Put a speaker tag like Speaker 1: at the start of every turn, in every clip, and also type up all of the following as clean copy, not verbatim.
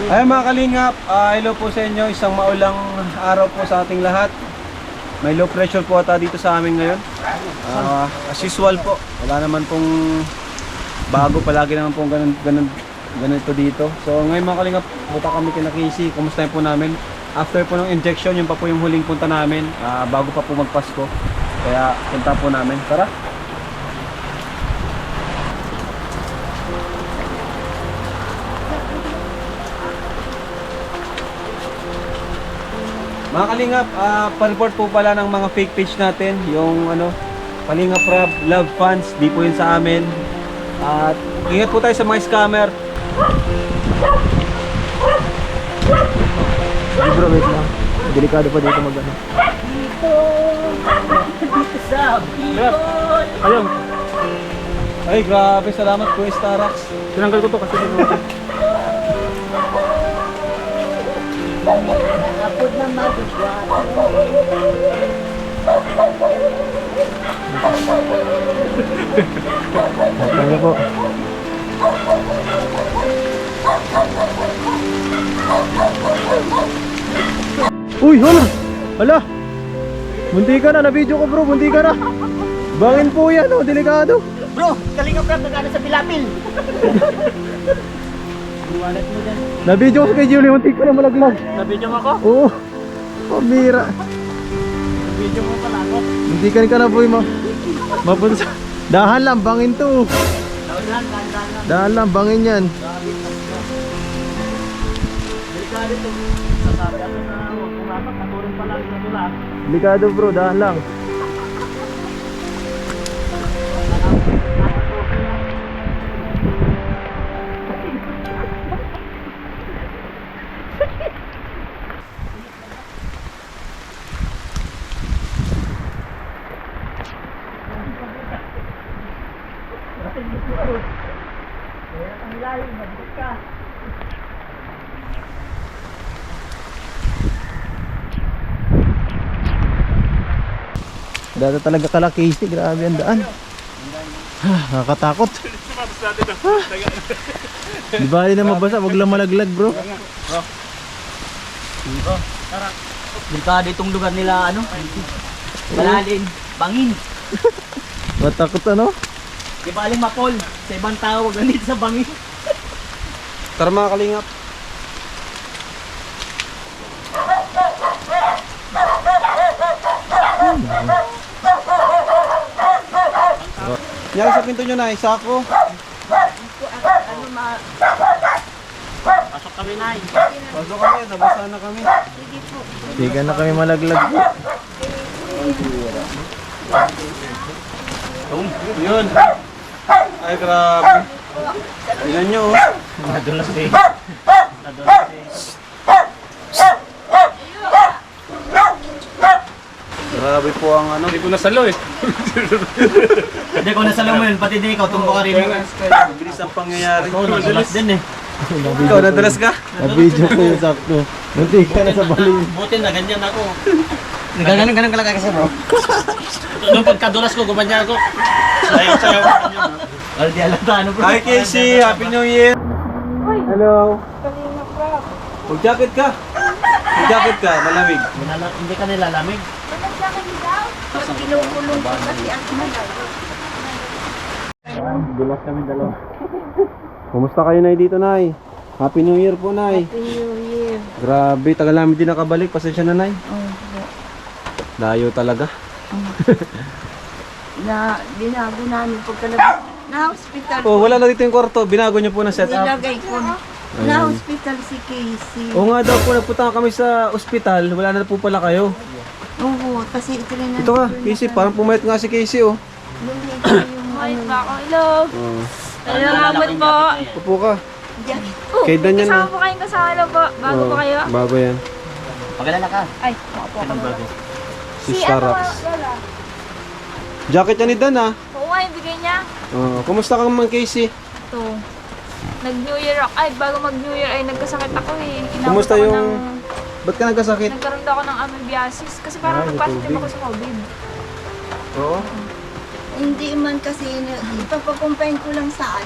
Speaker 1: Ay mga kalingap, hello po sa inyo. Isang maulang araw po sa ating lahat. May low pressure po ata dito sa amin ngayon. As usual po, wala naman pong bago, palagi naman pong ganito dito. So ngayon mga kalingap, punta kami kina Casey. Kumustahin po namin. After po ng injection, yun pa po yung huling punta namin, bago pa po magpasko. Kaya punta po namin. Tara! Mga kalingap, pa-report po pala ng mga fake page natin, yung Kalingap Rap, Love Fans, di po yun sa amin. At ingat po tayo sa mga scammer.
Speaker 2: Bro, wait lang. Delikado pa dito mag-ano.
Speaker 3: Dito sa Bicol.
Speaker 1: Ayun. Ay, grabe, salamat po, Starax.
Speaker 2: Tinanggal ko to kasi dito.
Speaker 3: Kapod na magugwat.
Speaker 2: Tanggal po. Uy, hala! Hala! Bunti ka na, na-video ko bro, bunti ka na. Bangin po yan, oh, delikado.
Speaker 3: Bro, Kalingap Rap nagana sa Pilapil. Iwalat mo dyan.
Speaker 2: Na-video ko kay Julie, bunti ka na malaglag.
Speaker 3: Nabidyo mo ako?
Speaker 2: Oo, pambira.
Speaker 3: Nabidyo mo pala ako.
Speaker 2: Bunti ka na boy, mapunta sa... Dahan lang, bangin to.
Speaker 3: Dahan.
Speaker 2: Dahan lang, bangin yan.
Speaker 3: Delikado ito. Sasabi ako na huwag kumapak. Katulong pala sa tulak.
Speaker 2: Delikado bro, dahan lang.
Speaker 3: Ang lalim, mabit ka.
Speaker 2: Dito talaga kala Casey, grabe ang daan. Nakakatakot. Di bali na mabasa, wag lang malaglag bro.
Speaker 3: Delikado itong lugar nila, malalim, bangin.
Speaker 2: Matakot ano?
Speaker 3: Di ba aling mapol? Sa ibang tao, wag ganit sa bangin.
Speaker 1: Tara mga kalingap. Yan sa pinto nyo na, isako.
Speaker 3: Pasok kami na.
Speaker 1: Pasok kami, nabasa na kami.
Speaker 2: Di ka na kami malaglag po.
Speaker 1: Yun. Ay, grabe. Tingnan nyo, oh.
Speaker 3: Nadulas eh.
Speaker 1: Grabe po ang Hindi ko nasalo eh.
Speaker 3: Hindi ko nasalaw mo yun, pati di ikaw, tumbo ka rin.
Speaker 1: Bilis ang pangyayari.
Speaker 3: Ako, nadulas din eh.
Speaker 1: Ikaw, nadulas ka?
Speaker 2: Na-video ko yung sakto. Munti ka na sa bali.
Speaker 3: Buti na, ganyan ako. Ganun ka lang kasi bro. Nung pagkadulas ko, gumanyan ako. Sayaw. Aldi alata, ano bro?
Speaker 1: Hi Casey, Happy New Year! Hello!
Speaker 4: Kalingap Rap.
Speaker 1: Mag-jacket ka! Mag-jacket ka, malamig.
Speaker 3: Hindi ka nilalamig.
Speaker 4: Bakit sa akin daw? Kasi kinukulong ko kasi ang sinagay.
Speaker 2: Dulas kami dalawa.
Speaker 1: Kumusta kayo na dito, Nay? Happy New Year po, Nay.
Speaker 4: Happy New Year.
Speaker 1: Grabe, tagal namin din nakabalik. Pasensya na, Nay.
Speaker 4: Oh,
Speaker 1: Layo talaga.
Speaker 4: na binago namin pagkalabas. Na-hospital
Speaker 1: Oh, wala na dito yung kwarto. Binago niyo po ng setup.
Speaker 4: Nilagay ko. Na-hospital si Casey.
Speaker 1: Oo nga daw po, nagpunta kami sa ospital. Wala na po pala kayo.
Speaker 4: Oo, kasi ito rin
Speaker 1: Ito ka, Casey. Parang pumayat nga si Casey, oh.
Speaker 4: Wait pa ako. Hello.
Speaker 1: Oh.
Speaker 4: Salamat po.
Speaker 1: Upo ka. Kay Dan yan,
Speaker 4: Kasama
Speaker 1: ah.
Speaker 4: po kayong kasama po. Bago
Speaker 1: Oh,
Speaker 4: po kayo.
Speaker 1: Bago yan.
Speaker 3: Pagkalala ka.
Speaker 4: Ay, makapo ako.
Speaker 1: Si Starax.
Speaker 4: Lola?
Speaker 1: Jacket yan ni Dan, ah.
Speaker 4: Oo nga, yung bigay niya.
Speaker 1: Oh, kumusta ka man, Casey?
Speaker 4: Ito. Nag-New Year ako. Ay, bago mag-New Year ay nagkasakit ako eh. Inabot
Speaker 1: Kumusta
Speaker 4: ako
Speaker 1: yung... Ba't ka nagkasakit?
Speaker 4: Nagkaroon daw ako ng amoebiasis. Kasi parang nagpositive ako sa COVID.
Speaker 1: Oo.
Speaker 5: Hindi man kasi ipapakumpain ko lang sa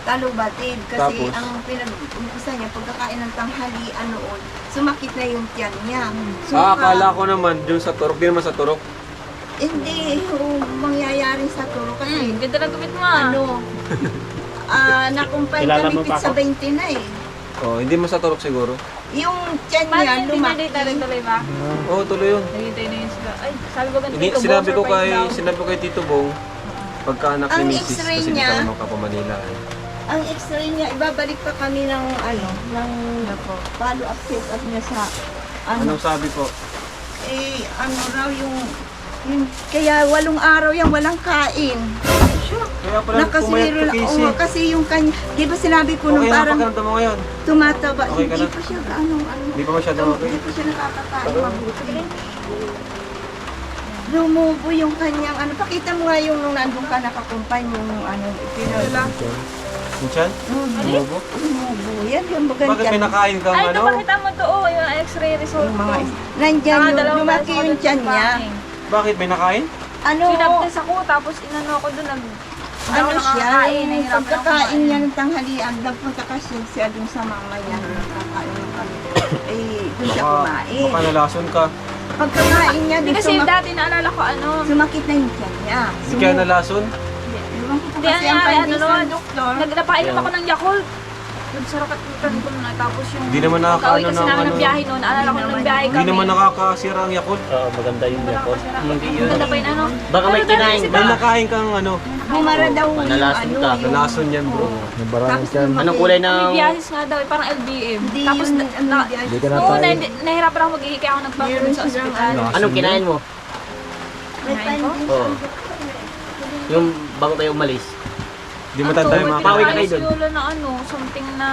Speaker 5: talubatid. Kasi
Speaker 1: Tapos?
Speaker 5: ang pinag-umpisa niya, pagkakain ng tanghalian noon, sumakit na yung tiyan niya.
Speaker 1: Akala ko naman dun sa turok, di naman sa turok.
Speaker 5: Hindi, mangyayari sa turo kasi
Speaker 4: Ganda lang gumit mo ah.
Speaker 5: nakumpay
Speaker 3: Kilala
Speaker 5: kami
Speaker 3: mo pa
Speaker 5: sa
Speaker 3: ako?
Speaker 5: 20 na eh.
Speaker 1: Oh, hindi mo sa turok siguro.
Speaker 5: Yung tiyan
Speaker 4: Bakit
Speaker 5: niya
Speaker 4: hindi
Speaker 5: lumaki.
Speaker 4: na tuloy ba?
Speaker 1: Oo, tuloy yun.
Speaker 4: Nagintay na yun sila. Ay, sabi ko ganito.
Speaker 1: Sinabi ko kay Tito Bong, pagka anak
Speaker 5: Ang
Speaker 1: ni Mrs.
Speaker 5: X-ray
Speaker 1: kasi di
Speaker 5: niya,
Speaker 1: pa naman ka pa Manila.
Speaker 5: Ang x-ray niya, ibabalik pa kami ng follow-up check-up niya sa
Speaker 1: Anong sabi po?
Speaker 5: raw yung kaya 8 araw yan, walang kain.
Speaker 1: Kaya pala
Speaker 5: Nakasiro
Speaker 1: pumayat
Speaker 5: lang.
Speaker 1: ka, Casey.
Speaker 5: Oo, kasi yung kanya, di ba sinabi ko nung
Speaker 1: Okay na
Speaker 5: parang
Speaker 1: pakiramdam mo ngayon?
Speaker 5: tumataba,
Speaker 1: Okay ka
Speaker 5: hindi
Speaker 1: na?
Speaker 5: pa siya
Speaker 1: Hindi pa masyado okay?
Speaker 5: Hindi pa siya nakakakain mabuti. Lumubo yung kanyang pakita mo nga yung nung nandun ka nakakumpay yung ipinala.
Speaker 1: Yung chan? Lumubo?
Speaker 5: Lumubo. Yan yung
Speaker 1: Bakit may
Speaker 5: ganyan.
Speaker 1: nakain kang
Speaker 4: Ay, ito
Speaker 1: ano?
Speaker 4: pakita mo to. Oh, yung x-ray result
Speaker 5: Yung
Speaker 4: ko.
Speaker 5: mga nandyan yung
Speaker 4: Nakadalawang
Speaker 5: lumaki
Speaker 4: beses ako
Speaker 5: yung
Speaker 4: dun
Speaker 5: tiyan
Speaker 4: sa
Speaker 5: niya.
Speaker 4: panging.
Speaker 1: Bakit may nakain?
Speaker 4: Sinaptes ako, tapos inano ako doon.
Speaker 5: Ano siya, yung
Speaker 4: nahihirapan ako
Speaker 5: pagkakain niya ng tanghalian, nagpunta kasi siya dun sa mama niya, nakakain ng kami. Dun siya kumain.
Speaker 1: Baka nalason ka.
Speaker 5: Pagkakain niya,
Speaker 4: Hindi
Speaker 5: dun
Speaker 4: kasi dati naalala ko
Speaker 5: sumakit na yung tiyan niya.
Speaker 1: Hindi kaya nalason?
Speaker 4: Hindi,
Speaker 5: Kasi ang
Speaker 4: ano,
Speaker 5: pandis
Speaker 4: ano,
Speaker 5: ng doktor,
Speaker 4: nagpainom ako ng Yakult. Nagsarakat ng ko na. Tapos yung
Speaker 1: Hindi naman
Speaker 4: pagka-uwi
Speaker 1: nakakaano
Speaker 4: kasi
Speaker 1: ng
Speaker 4: namin
Speaker 1: ano.
Speaker 4: ng biyahe noon. Naalala ko nung biyahe kami.
Speaker 1: Hindi naman nakakasira ang Yakult.
Speaker 3: Oo, maganda yung yakot.
Speaker 4: Maganda pa yun ano.
Speaker 3: Baka may
Speaker 4: Pero dati
Speaker 3: kinain
Speaker 4: kasi
Speaker 1: May nakain kang ano,
Speaker 5: bumara daw yung
Speaker 3: Manalason ka.
Speaker 1: nalason yan bro.
Speaker 2: Nabarang
Speaker 5: Tapos
Speaker 2: yan.
Speaker 3: Anong kulay
Speaker 4: May
Speaker 3: ng...
Speaker 4: biyahes nga daw, parang LBM.
Speaker 5: Hindi
Speaker 4: Tapos
Speaker 5: yun,
Speaker 2: Hindi ka na
Speaker 4: noon
Speaker 2: tayo.
Speaker 4: nahirapan ako mag-ihi kaya ako nagpakulong sa ospital.
Speaker 3: Anong kinain mo?
Speaker 5: may pandis.
Speaker 3: Oo. Yung bago tayo umalis.
Speaker 1: Di mo tayo
Speaker 3: Pawi
Speaker 1: makakain.
Speaker 3: na kayo dun.
Speaker 4: Siguro na ano, something na...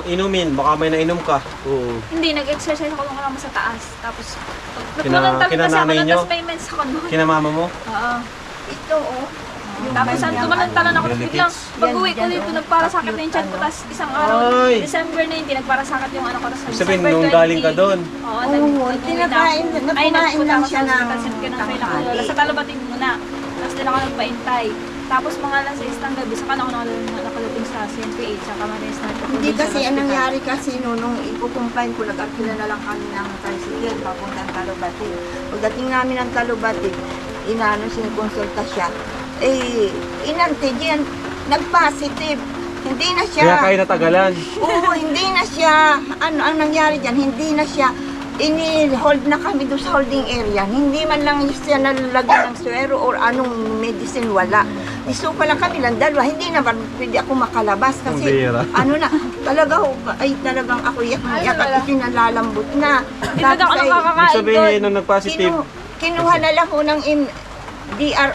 Speaker 1: Inumin. Baka may nainom ka.
Speaker 3: Oo.
Speaker 4: Hindi, nag-exercise ako nung kasama sa taas. Tapos,
Speaker 1: Kina- kinananay nyo?
Speaker 4: tapos may mens ako noon.
Speaker 1: Kinamama mo?
Speaker 4: Oo.
Speaker 5: Ito
Speaker 4: Tapos saan tumalantalan ako, tapos biglang pag-uwi ko
Speaker 5: Yan,
Speaker 4: dito,
Speaker 5: yan.
Speaker 4: nagparasakit na yung chan ko, tapos isang araw,
Speaker 1: Ay!
Speaker 4: December 19, nagparasakit yung ano ko, tapos
Speaker 1: Ibig sabihin,
Speaker 4: December
Speaker 1: nung
Speaker 4: 20.
Speaker 1: galing ka doon.
Speaker 4: Oo,
Speaker 5: Oo, tinakain, nagkumain lang siya ng
Speaker 4: ng sa Talabating muna. Tapos din ako nagpaintay. Tapos mga alas 6 ng gabi, saka na ako nakalating sa CNPH, saka manis na
Speaker 5: Hindi kasi ang nangyari kasi nung ipukumpain ko, nag-arkila na lang kami ng tricycle papuntang Talubatid. Pagdating namin ng Talubatid, sinikonsulta siya. Inarte diyan, nag-positive. Hindi na siya.
Speaker 1: Kaya kayo natagalan.
Speaker 5: Oo, hindi na siya. Ano ang nangyari diyan? Hindi na siya. Ini-hold na kami doon sa holding area. Hindi man lang siya nalalagyan ng suero or anong medicine, wala. Isupa lang kami lang dalawa. Hindi naman pwede ako makalabas kasi
Speaker 1: Ang bira.
Speaker 5: ano na, talagang ako iyak at ikinalalambot na.
Speaker 4: Hindi ako
Speaker 5: ay,
Speaker 4: nakakakain
Speaker 1: Ibig sabihin,
Speaker 4: doon.
Speaker 1: nung nag-positive,
Speaker 5: kinuha na lang ko ng
Speaker 3: MDRR.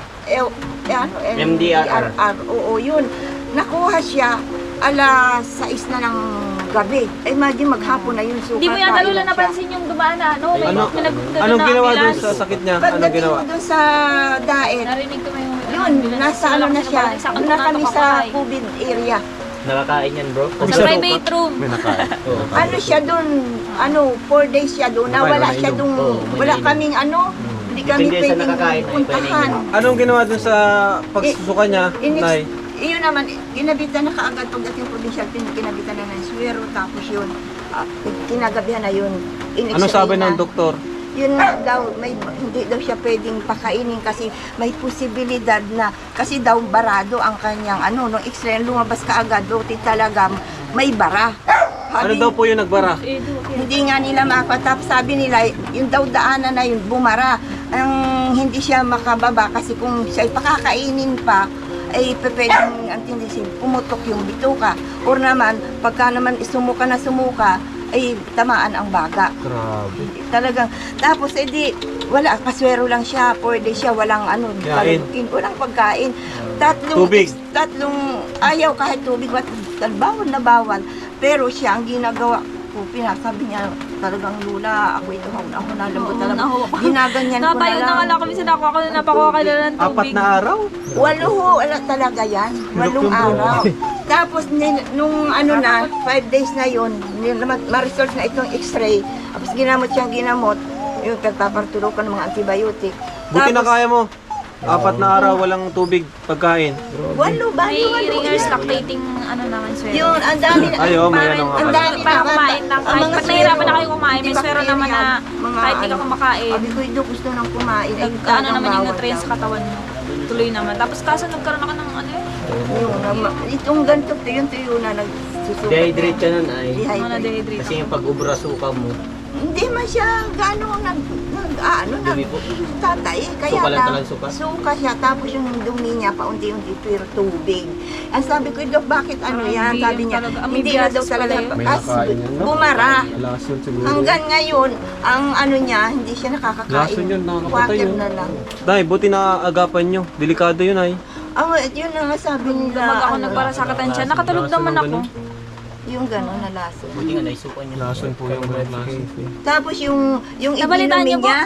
Speaker 5: Oo, yun. Nakuha siya alas 6 na ng gabi. Imagine maghapon na yun.
Speaker 4: Hindi mo yan lalo napansin yung dumaan na, no? May
Speaker 1: anong ginawa doon sa sakit niya? Anong
Speaker 5: Pagdating
Speaker 1: ginawa?
Speaker 5: ko doon sa daet,
Speaker 4: Narinig ko may
Speaker 5: yun, nasa ano na siya. Doon na kami sa COVID area.
Speaker 3: Nakakain yan bro.
Speaker 4: Sa private room.
Speaker 1: May nakain.
Speaker 3: Oo.
Speaker 5: Ano siya doon, 4 days siya doon. Nawala
Speaker 1: May
Speaker 5: siya
Speaker 1: nainom.
Speaker 5: doon.
Speaker 3: Oo, may
Speaker 5: Wala
Speaker 3: nainom.
Speaker 5: kaming hindi kami
Speaker 3: Hindi siya
Speaker 5: pwedeng
Speaker 3: nakakain, ay
Speaker 5: puntahan.
Speaker 3: pwedeng
Speaker 1: Anong ginawa doon sa pagsusuka niya, Nay?
Speaker 5: Iyon naman, ginabitan na kaagad pagdating provincial, ginabitan na ng swero, tapos yun, kinagabihan na yun.
Speaker 1: Anong sabi ng doktor?
Speaker 5: Yun nga daw, hindi daw siya pwedeng pakainin kasi may posibilidad na, kasi daw barado ang kanyang, nung x-ray, lumabas kaagad, talaga may bara.
Speaker 1: Ano daw po yung nagbara?
Speaker 5: Hindi nga nila makatap. Sabi nila, yung daw daanan na yun, bumara. Ang hindi siya makababa kasi kung siya pakakainin pa, ay pwedeng ang tindisin, pumutok yung bituka. Or naman, pagka naman sumuka, ay tamaan ang baga.
Speaker 1: Grabe.
Speaker 5: Talagang, tapos edi, wala, kaswero lang siya, 4 days siya, walang
Speaker 1: Kain.
Speaker 5: walang pagkain.
Speaker 1: Tubig.
Speaker 5: Tatlong, ayaw kahit tubig, bawal na bawal. Pero siya, ang ginagawa ko, pinasabi niya, talagang Lula, ako ito, ako nalambot talaga. Ginaganyan ko na lang.
Speaker 4: Nakala ko minsan ako na napakuha kayo ng tubig.
Speaker 1: 4 na araw?
Speaker 5: 8 wala talaga yan. 8 araw. Tapos nung 5 days na yun, ma-result na itong x-ray. Tapos ginamot, yung pagpapartulokan ng mga antibiotic.
Speaker 1: Buti na kaya mo. 4 na araw walang tubig, pagkain.
Speaker 5: Walo ba?
Speaker 4: May
Speaker 5: Walo.
Speaker 4: ringers lactating ano naman, swero.
Speaker 5: Yun, ang dami na.
Speaker 1: Ay, may ano nga
Speaker 5: Ang
Speaker 1: pala.
Speaker 5: dami
Speaker 4: Para kumain lang.
Speaker 5: Ang
Speaker 4: Kahit
Speaker 5: mga
Speaker 4: pag nahirapan na
Speaker 5: swero,
Speaker 4: kayo kumain, may swero naman na kahit di ka kumakain.
Speaker 5: Sabi ko, ito gusto nang kumain. Ay,
Speaker 4: Ano naman yung
Speaker 5: bawal
Speaker 4: nutrients
Speaker 5: daw.
Speaker 4: sa katawan mo. Tuloy naman. Tapos kaso nagkaroon ako ng ano eh.
Speaker 5: Itong ganito, tuyo na nagsusuka.
Speaker 3: Dehydrate ka nun ay.
Speaker 4: Mga na-dehydrate
Speaker 3: Kasi
Speaker 4: ako.
Speaker 3: yung pag-ubra suka mo,
Speaker 5: Hindi man siya gano'ng
Speaker 3: Dumi po.
Speaker 5: tatay. Kaya
Speaker 3: Suka lang
Speaker 5: lang,
Speaker 3: talang suka?
Speaker 5: suka siya. Tapos yung dumi niya, paunti-unti pero tubig. Ang sabi ko, Dok, bakit ano yan?
Speaker 4: Hindi
Speaker 5: Sabi
Speaker 4: yun
Speaker 5: niya,
Speaker 4: talaga.
Speaker 5: hindi na daw talaga.
Speaker 1: May
Speaker 5: Kasi
Speaker 1: nakain yan, no?
Speaker 5: bumara.
Speaker 1: Lason siguro.
Speaker 5: Hanggang ngayon, ang ano niya, hindi siya nakakakain.
Speaker 1: Lason yun, nakakapatay
Speaker 5: Water
Speaker 1: yun.
Speaker 5: na lang.
Speaker 1: Nay, buti na agapan nyo. Delikado yun ay.
Speaker 5: Yun na nga sabi nila.
Speaker 4: Lumag ako
Speaker 5: ano,
Speaker 4: nagparasakatan siya. Nakatulog
Speaker 1: Lason
Speaker 4: naman
Speaker 1: ng
Speaker 4: ako.
Speaker 5: yung gano'n na laso.
Speaker 3: buti nga naisukan niya.
Speaker 1: Lason po yung lason.
Speaker 5: Tapos yung
Speaker 4: Nabalitaan niyo
Speaker 5: inumin
Speaker 4: po?
Speaker 5: niya,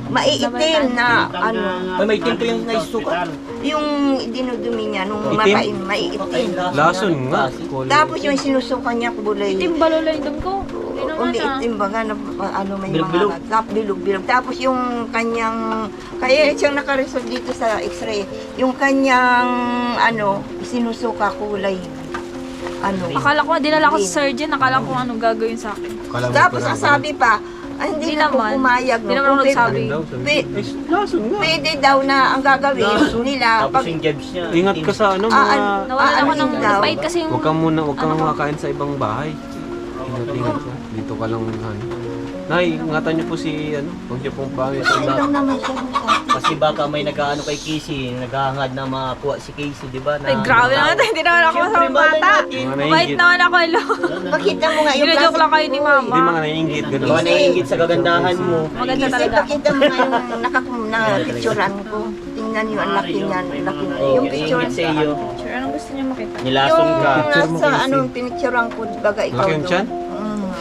Speaker 5: maiitim na ano,
Speaker 3: Ay, may tinto yung naisukan.
Speaker 5: yung dinudumi niya nung
Speaker 1: Itim?
Speaker 5: maiitim.
Speaker 1: Lason nga.
Speaker 5: Tapos yung sinusukan niya kulay.
Speaker 4: Itim balolo yung dum ko. Hindi naman
Speaker 5: Uli
Speaker 4: ah.
Speaker 5: itim baga na ano may
Speaker 3: Bilog-bilog.
Speaker 5: mga bilog-bilog. Tapos yung kanyang kaya siyang naka-result dito sa X-ray. Yung kanyang ano sinusuka kulay ano.
Speaker 4: Akala ko, dinala ko sa surgeon. Akala ko anong gagawin sa akin.
Speaker 5: Tapos ang sabi pa, hindi
Speaker 4: Hindi
Speaker 5: na ako
Speaker 4: naman.
Speaker 5: pumayag.
Speaker 4: Hindi naman ako nagsabi.
Speaker 1: Lason nga.
Speaker 5: Pwede daw na ang gagawin nila
Speaker 3: Tapos yung jabs niya.
Speaker 1: Ingat ka sa ano, mga...
Speaker 4: Nawalan ako ng
Speaker 5: daw?
Speaker 4: bait kasi yung...
Speaker 1: Huwag kang
Speaker 4: Ano ko?
Speaker 1: makakain sa ibang bahay. Ingat ka. Dito ka lang ano. Nay, ingatan niyo po si ano, huwag niyo pong pangit sa
Speaker 5: Ayun lang
Speaker 1: lahat.
Speaker 5: naman siya.
Speaker 3: Kasi baka may nag-ano kay Casey, naghahangad na makuha si Casey, di ba?
Speaker 4: Ay, grabe naman tayo. Hindi naman ako
Speaker 3: Siyempre,
Speaker 4: sa
Speaker 3: malay
Speaker 4: bata.
Speaker 3: natin.
Speaker 1: Mga
Speaker 4: Bait
Speaker 1: naiingit.
Speaker 4: naman ako, hello.
Speaker 5: Pakita mo nga yung
Speaker 4: Ginajoke lang kayo ni
Speaker 5: Uy.
Speaker 4: Mama.
Speaker 1: Hindi mga naiingit,
Speaker 3: Baka
Speaker 1: gano'n.
Speaker 3: naiingit sa kagandahan mo.
Speaker 4: Maganda
Speaker 5: Kasi
Speaker 4: talaga.
Speaker 5: pakita mo nga yung nakapicturan ko. Tingnan niyo ang laki niyan. Laki. Yung picture.
Speaker 3: Naiingit sa iyo.
Speaker 4: Sure, anong gusto niyo makita?
Speaker 3: Nilason ka.
Speaker 5: Yung nasa anong pinicturan ko, baga ikaw
Speaker 1: Laki yung
Speaker 5: doon.
Speaker 1: tiyan?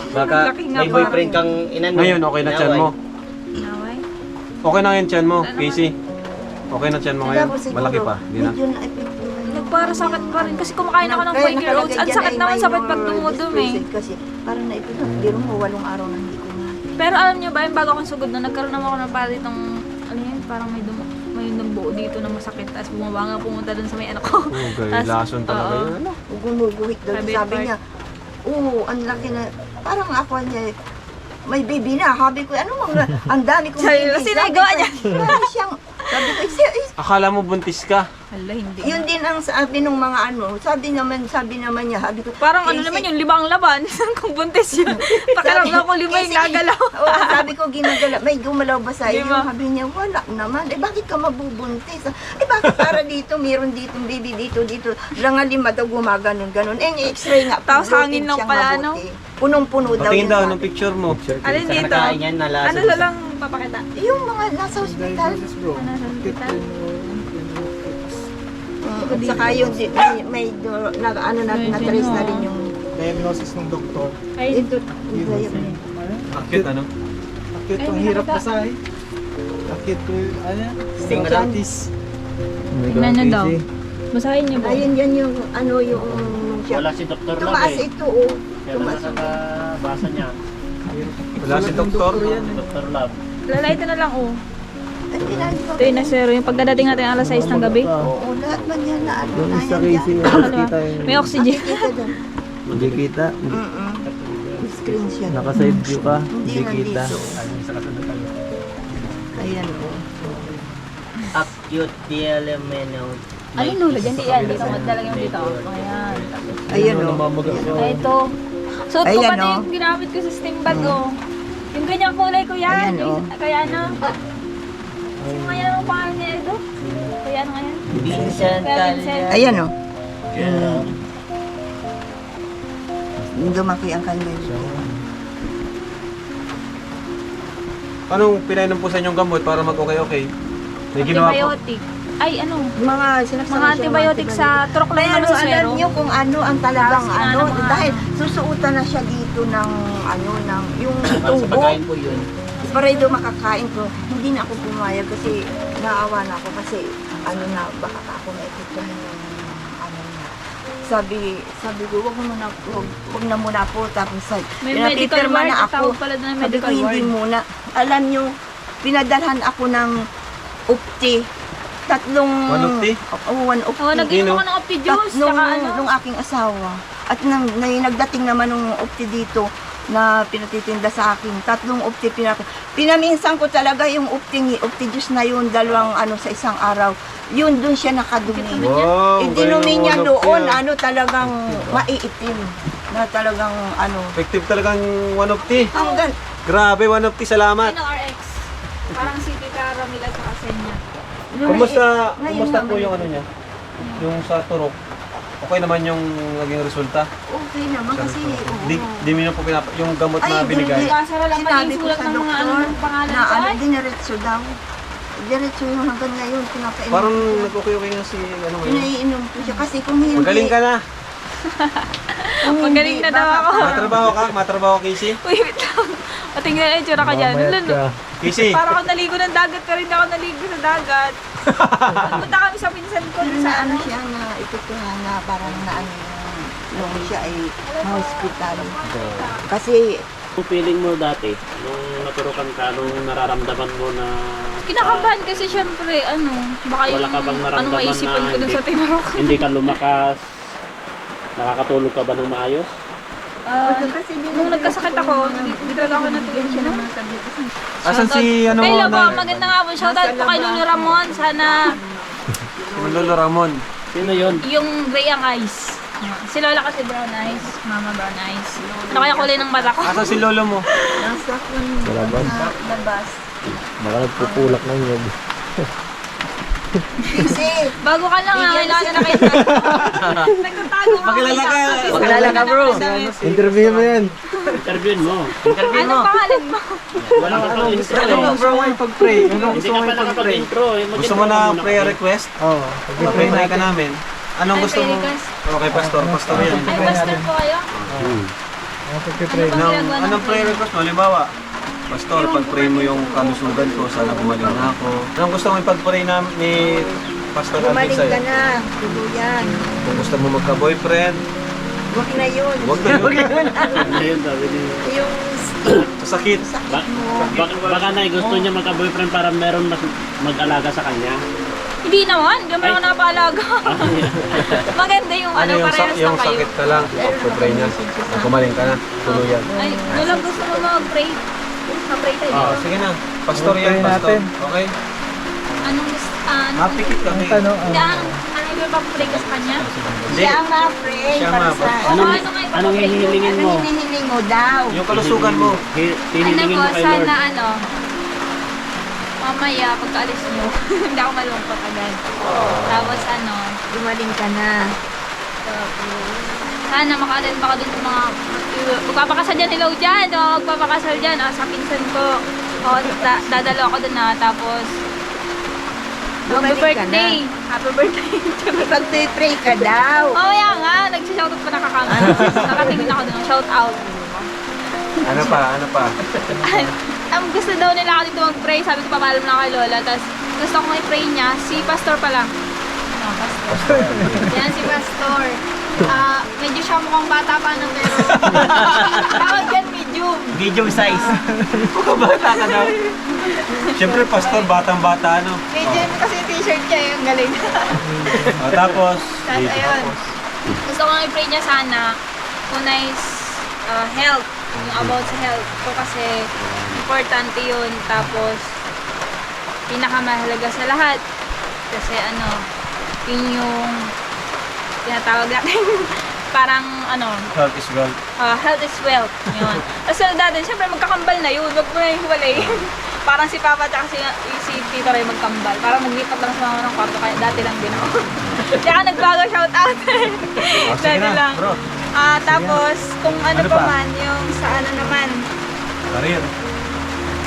Speaker 3: Baka
Speaker 4: Laki nga
Speaker 3: may
Speaker 4: pa.
Speaker 3: boyfriend kang inano.
Speaker 1: Ngayon, okay na tiyan mo.
Speaker 4: Naway?
Speaker 1: Okay na yung tiyan mo, Casey. Okay na tiyan mo ngayon.
Speaker 5: Tapos siguro,
Speaker 1: Malaki pa. Hindi na.
Speaker 5: medyo na-epekto na yun.
Speaker 4: Nagparasakit pa rin kasi kumakain ako ng
Speaker 5: Kaya
Speaker 4: Quaker Oats.
Speaker 5: nakalagay
Speaker 4: Ang
Speaker 5: dyan
Speaker 4: sakit
Speaker 5: ay
Speaker 4: naman sa
Speaker 5: minor
Speaker 4: pag dumudumi.
Speaker 5: displaced Kasi parang naipito. Biro mo, 8 araw na hindi ko na.
Speaker 4: Pero alam niyo ba, yung bago akong sugod na nagkaroon naman ako ng para ditong, ano yun, parang may nabuo dito na masakit. Tapos bumaba nga pumunta dun sa may anak ko.
Speaker 1: Okay,
Speaker 4: Tas,
Speaker 1: lason talaga
Speaker 4: oo.
Speaker 1: yun. Ano?
Speaker 5: Gumuguhit daw.
Speaker 4: Private
Speaker 5: Sabi
Speaker 4: part.
Speaker 5: niya, ang laki na, parang ako niya, may baby na. Sabi ko, ano mga, ang dami kong
Speaker 4: Sabi
Speaker 5: baby.
Speaker 4: mo, sino nagawa niya?
Speaker 5: Sabi siyang, sabi ko,
Speaker 1: Akala mo buntis ka.
Speaker 4: Hala, hindi.
Speaker 5: yun din ang sabi ng mga ano, sabi naman niya, sabi ko,
Speaker 4: Parang ano
Speaker 5: "Casey,
Speaker 4: naman yung 5 laban. Kung buntis yun. Pakiramdam ko 5 yung
Speaker 5: Casey,
Speaker 4: gagalaw.
Speaker 5: oo, sabi ko, ginagalaw, may gumalaw ba sa iyo?
Speaker 4: Di ba?
Speaker 5: Sabi niya, wala naman. Eh, bakit ka mabubuntis? Eh, bakit para dito, meron dito, baby dito. Lang 5 daw gumaganon, ganon. Eh, x-ray nga.
Speaker 4: Tapos
Speaker 5: bloated
Speaker 4: hangin lang
Speaker 5: siyang
Speaker 4: pala,
Speaker 5: mabuti. Punong-puno daw
Speaker 1: Patingin
Speaker 5: yung
Speaker 1: daw
Speaker 5: sabi.
Speaker 1: ng picture mo.
Speaker 4: Alin
Speaker 3: Saan
Speaker 4: dito?
Speaker 3: nakain yan? Nalason.
Speaker 4: Ano na lang papakita?
Speaker 5: Yung mga nasa ospital.
Speaker 4: Ano sa hospital?
Speaker 5: At saka yung may na-trace na rin yung
Speaker 6: diagnosis ng doktor.
Speaker 4: Ay,
Speaker 5: ito.
Speaker 1: Akit ano?
Speaker 6: Akit,
Speaker 4: Ay,
Speaker 6: ang
Speaker 4: may
Speaker 6: hirap
Speaker 4: nakita.
Speaker 6: basahin. Akit ko yung,
Speaker 3: Stingray.
Speaker 4: tingnan nyo daw. Basahin niyo po.
Speaker 5: Ayun yan yung ano yung siya.
Speaker 3: Wala si Dr. Love
Speaker 5: Tumaas
Speaker 3: eh.
Speaker 5: ito oh.
Speaker 3: Kaya
Speaker 5: Tumaas.
Speaker 3: nakabasa niya.
Speaker 1: Wala si doktor.
Speaker 3: Dr. Love.
Speaker 4: Lala, ito na lang oh.
Speaker 5: At tinabi ko.
Speaker 4: Ito yung na-zero. Yung pagdadating natin alas 6 ng gabi.
Speaker 5: Oo, lahat man yan na ano na yan.
Speaker 2: nakikita
Speaker 4: May oxygen.
Speaker 5: Kita doon.
Speaker 2: Hindi kita.
Speaker 5: Screen siya.
Speaker 2: Naka-side view ka.
Speaker 5: Hindi nandito. Ayan oh.
Speaker 3: Acute DLMNO.
Speaker 4: Ano nula dyan? Di yan. Dito magdalagyan mo dito. Ayan.
Speaker 5: Ayan oh.
Speaker 4: Ay, ito. Suot ko
Speaker 5: Ayan,
Speaker 4: pa na
Speaker 5: oh.
Speaker 4: yung ginamit ko sa steam bag oh. Yung ganyang kulay ko yan.
Speaker 5: Ayan, oh.
Speaker 4: Kaya ano? Sino nga yan ang pangalan niya ito? Kaya ano nga yan?
Speaker 3: Vincent
Speaker 4: Kaya Vincent.
Speaker 5: Ayan oh. Lumaki ang kanya.
Speaker 1: Anong pinainom po sa inyong gamot para mag-okay-okay? May ginawa po.
Speaker 4: Antibiotic. Ay, ano?
Speaker 5: Mga sinaksakan
Speaker 4: Mga antibiotic sa turok lang
Speaker 5: Pero
Speaker 4: naman sa
Speaker 5: alam
Speaker 4: swero.
Speaker 5: niyo kung ano ang talagang
Speaker 4: Tapos
Speaker 5: ano,
Speaker 4: mga-
Speaker 5: dahil susuotan na siya dito ng ano, ng yung
Speaker 3: Para sa
Speaker 5: tubo.
Speaker 3: pagkain po yun.
Speaker 5: Para ito makakain ko, hindi na ako pumayag kasi naawa na ako kasi ano na, baka ako maipitahin ng ano na. Sabi ko, wag na muna po. Tapos
Speaker 4: May medical
Speaker 5: pinapipirma
Speaker 4: ward.
Speaker 5: na ako.
Speaker 4: Tawag pala na
Speaker 5: Sabi ko,
Speaker 4: medical
Speaker 5: hindi
Speaker 4: ward.
Speaker 5: muna. Alam niyo, pinadalhan ako ng upti. tatlong...
Speaker 1: 150?
Speaker 5: Oo, 150.
Speaker 4: Oh, nag-inom ako ng opti juice,
Speaker 5: Nung,
Speaker 4: tsaka ano.
Speaker 5: nung aking asawa. At nagdating naman nung opti dito na pinatitinda sa akin. Tatlong opti pinaminsan ko talaga yung opti juice na yun, dalawang ano sa isang araw. Yun, dun siya nakadumi.
Speaker 1: Wow,
Speaker 5: Idinumi niya
Speaker 1: galing ng
Speaker 5: doon,
Speaker 1: 150, ah.
Speaker 5: ano talagang maiitim. Na talagang ano.
Speaker 1: Effective talagang 150.
Speaker 5: Hanggang,
Speaker 1: Grabe, 150, salamat.
Speaker 4: Ano, RX. Parang City Cara, Mila, tsaka Senya.
Speaker 1: Kumusta
Speaker 5: Ngayon
Speaker 1: po
Speaker 5: naman.
Speaker 1: yung ano niya? Yung sa turok? Okay naman yung naging resulta?
Speaker 5: okay naman kasi, oo.
Speaker 1: Di mo na po yung gamot na
Speaker 5: Ay,
Speaker 1: binigay.
Speaker 5: hindi.
Speaker 4: Kaso lang
Speaker 5: Sinabi
Speaker 4: maging
Speaker 5: ko
Speaker 4: sulat
Speaker 5: sa
Speaker 4: ng mga ano
Speaker 5: doktor
Speaker 4: ng pangalan
Speaker 5: na
Speaker 4: ko.
Speaker 5: ano,
Speaker 4: Ay,
Speaker 5: diniretso daw. Diretso yung hanggang ngayon, pinapainom
Speaker 1: Parang
Speaker 5: ko siya.
Speaker 1: nag-okay nga si ano ngayon.
Speaker 5: Pinaiinom ko siya kasi kung hindi...
Speaker 1: Magaling ka na.
Speaker 5: kung
Speaker 4: Magaling
Speaker 5: hindi,
Speaker 4: na daw
Speaker 5: baka-
Speaker 4: ako.
Speaker 1: Matrabaho Casey.
Speaker 4: Uy, wait lang. O, tingnan na yung tsura ka dyan.
Speaker 2: Mamayat
Speaker 4: Lalo.
Speaker 2: ka.
Speaker 1: Casey,
Speaker 4: Para ako naligo ng dagat, pero hindi ako naligo sa dagat. Punta kami sa pinsan ko
Speaker 5: Pero
Speaker 4: sa
Speaker 5: na
Speaker 4: ano.
Speaker 5: ano siya na itutuhan na parang na ano nung siya ay ma-hospital. Kasi
Speaker 3: Kung feeling mo dati, nung naturukan ka, nung nararamdaman mo na
Speaker 4: Kinakabahan kasi syempre, ano, baka
Speaker 3: Wala
Speaker 4: yung,
Speaker 3: ka bang
Speaker 4: ano
Speaker 3: naramdaman
Speaker 4: maisipan
Speaker 3: na
Speaker 4: ko dun
Speaker 3: hindi-
Speaker 4: sa tinurok.
Speaker 3: hindi ka lumakas, nakakatulog ka ba ng maayos?
Speaker 5: kasi
Speaker 4: Nung nagkasakit ako, hindi talaga ako natulog siya.
Speaker 1: asan si ano
Speaker 4: Kay Lobo,
Speaker 1: na?
Speaker 4: maganda nga po. Shoutout po kay Lolo Ramon. Sana
Speaker 1: Si Lolo Ramon.
Speaker 3: Sino yun?
Speaker 4: yung gray ang eyes. Si Lola kasi brown eyes, Mama brown eyes. Ano kaya kulay ng mata ko?
Speaker 1: Asan si Lolo mo?
Speaker 5: nasa kung
Speaker 2: Malaban.
Speaker 5: labas.
Speaker 2: Baka nagpupulak ng yun.
Speaker 5: Kasi
Speaker 4: Bago ka lang ha, kailangan na kayo. Nagtatago ka.
Speaker 1: Pakilala ka.
Speaker 4: Pakilala ka bro.
Speaker 2: Interview mo yan.
Speaker 3: Interviewin mo.
Speaker 4: Anong pangalan mo?
Speaker 3: Wala ka pang intro.
Speaker 1: Bro, may pag-pray.
Speaker 3: Hindi ka pa nakapag-intro.
Speaker 1: Gusto mo na prayer request?
Speaker 2: Oo.
Speaker 1: Pag-pray ka namin. Anong
Speaker 4: Ay,
Speaker 1: gusto mo?
Speaker 4: prayer request.
Speaker 1: Okay, pastor. Pastor yan.
Speaker 4: Ay, pastor po kayo?
Speaker 2: Pag-pray.
Speaker 4: Ano bang ginagawa ng
Speaker 1: Anong prayer request mo? Halimbawa, pastor, pag-pray mo yung kalusugan ko, sana gumaling na ako. Anong gusto mo ipag-pray ni Pastor Alvin
Speaker 5: gumaling
Speaker 1: sa'yo?
Speaker 5: ka na, tuluyan.
Speaker 1: Kung gusto mo magka-boyfriend,
Speaker 5: Huwag na yun.
Speaker 1: huwag na yun.
Speaker 3: Ayun, sabi niya.
Speaker 5: Yung
Speaker 1: Sakit.
Speaker 3: Baka na gusto niya magka-boyfriend para meron mas mag-alaga sa kanya.
Speaker 4: Hindi naman, hindi naman ako napaalaga. Maganda yung ano, parehas
Speaker 1: yung
Speaker 4: na kayo.
Speaker 1: sakit ka lang, pag-pray niya. Gumaling ka na, tuluyan.
Speaker 4: Ay, nalang gusto mo mag-pray. Ma-pray tayo.
Speaker 1: Oh, sige na. Pastor yan,
Speaker 2: Pag-pray
Speaker 1: pastor.
Speaker 2: natin.
Speaker 1: Okay?
Speaker 4: Anong gusto?
Speaker 1: Mapikit ka.
Speaker 2: Ang
Speaker 1: Okay?
Speaker 2: tanong,
Speaker 4: Hindi, ano yung pa-pray ka sa kanya?
Speaker 1: Hindi.
Speaker 5: siya ma-pray
Speaker 1: Siya
Speaker 5: para
Speaker 1: ma-pray.
Speaker 5: sa...
Speaker 3: Anong,
Speaker 4: ano nga yung
Speaker 3: anong
Speaker 4: papapray?
Speaker 3: hihilingin mo?
Speaker 5: Anong hinihiling mo daw?
Speaker 1: Yung kalusugan mo.
Speaker 4: Ano
Speaker 3: Hihilingin
Speaker 4: po,
Speaker 3: mo kay Lord.
Speaker 4: sana ano, mamaya pagkaalis nyo, hindi ako malungkot agad. Tapos ano,
Speaker 5: Gumaling ka na.
Speaker 4: sana maka-attend pa ka dun sa mga magpapakasal dyan, hello dyan, o magpapakasal dyan, sa pinsan ko. O, dadalo ako dun tapos
Speaker 5: Gumaling ka
Speaker 4: birthday. Happy birthday.
Speaker 5: Pag-pray ka daw.
Speaker 4: Mamaya nga, nagsishoutout pa nakakama. Nakatingin ako dun, shoutout.
Speaker 1: Ano pa? Ano pa?
Speaker 4: Gusto daw nila ako dito mag-pray. Sabi ko, papaalam na kay Lola. Tapos gusto kong i-pray niya. Si Pastor pala. No, Pastor. Yan si Pastor. Medyo siya mukhang bata pa na pero tawag yan medium.
Speaker 3: Medium size.
Speaker 1: Bata ka daw. Siyempre, pastor, batang-bata, ano?
Speaker 4: Medium kasi yung t-shirt niya yung galing.
Speaker 1: Tapos,
Speaker 4: Tapos ayun. Gusto kong i-pray niya sana kung nice health. Yung about sa health ko kasi importante yun. Tapos pinakamahalaga sa lahat. Kasi ano, yun yung tinatawag natin parang ano,
Speaker 1: health is wealth.
Speaker 4: health is wealth. Yun. Tapos dati, siyempre magkakambal na yun. Wag mo na yung hiwalay. Parang si Papa at si Tito Ray magkambal. Parang maglipat lang sa mga ng kwarto. Kaya dati lang din ako. Kaya nagbago, shout out.
Speaker 1: Sige
Speaker 4: Dati
Speaker 1: na,
Speaker 4: lang.
Speaker 1: bro.
Speaker 4: Tapos, kung ano,
Speaker 1: Ano
Speaker 4: pa
Speaker 1: pa?
Speaker 4: man, yung sa ano naman,
Speaker 1: Career.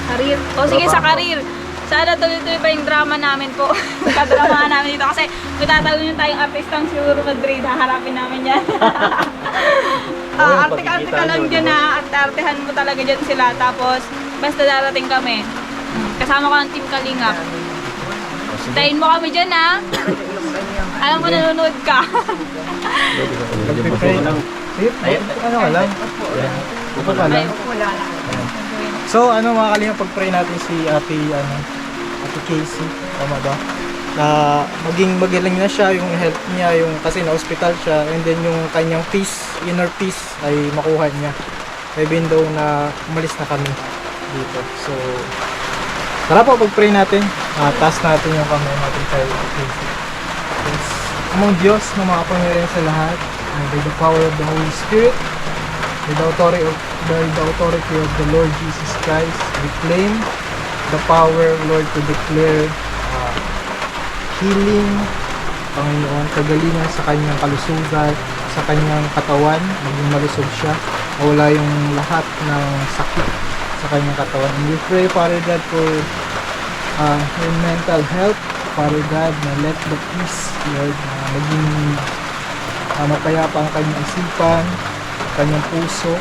Speaker 4: career. O sige, sa career. Sana tuloy-tuloy pa yung drama namin po. Kadramahan namin dito. Kasi kung tatalon tayong artistang siguro Madrid, haharapin namin yan. Arte-arte ka lang dyan at artehan mo talaga dyan sila. Tapos, basta darating kami. Kasama ko ng Team Kalingap. Tayin mo kami dyan ha. Alam ko nanonood ka.
Speaker 2: Pag-pray. Sige, ano ka lang? Upo ka lang.
Speaker 4: Wala lang.
Speaker 6: So ano mga kalinga, pag-pray natin si Ate Casey. Tama ba? na maging magaling na siya, yung health niya, yung kasi na-hospital siya, and then yung kanyang peace, inner peace ay makuha niya. Even though na umalis na kami dito. So, tara po, pag-pray natin. Taas natin yung kamay natin kay Casey. Yes. Among Diyos na makapangyarihan sa lahat, and by the power of the Holy Spirit, by the authority of the Lord Jesus Christ, we claim the power, Lord, to declare healing, Panginoon, kagalingan sa kanyang kalusugan, sa kanyang katawan, maging malusog siya, mawala yung lahat ng sakit sa kanyang katawan. And we pray, Father God, for her mental health, Father God, na let the peace, Lord, na maging mapayapa ang kanyang isipan, kanyang puso,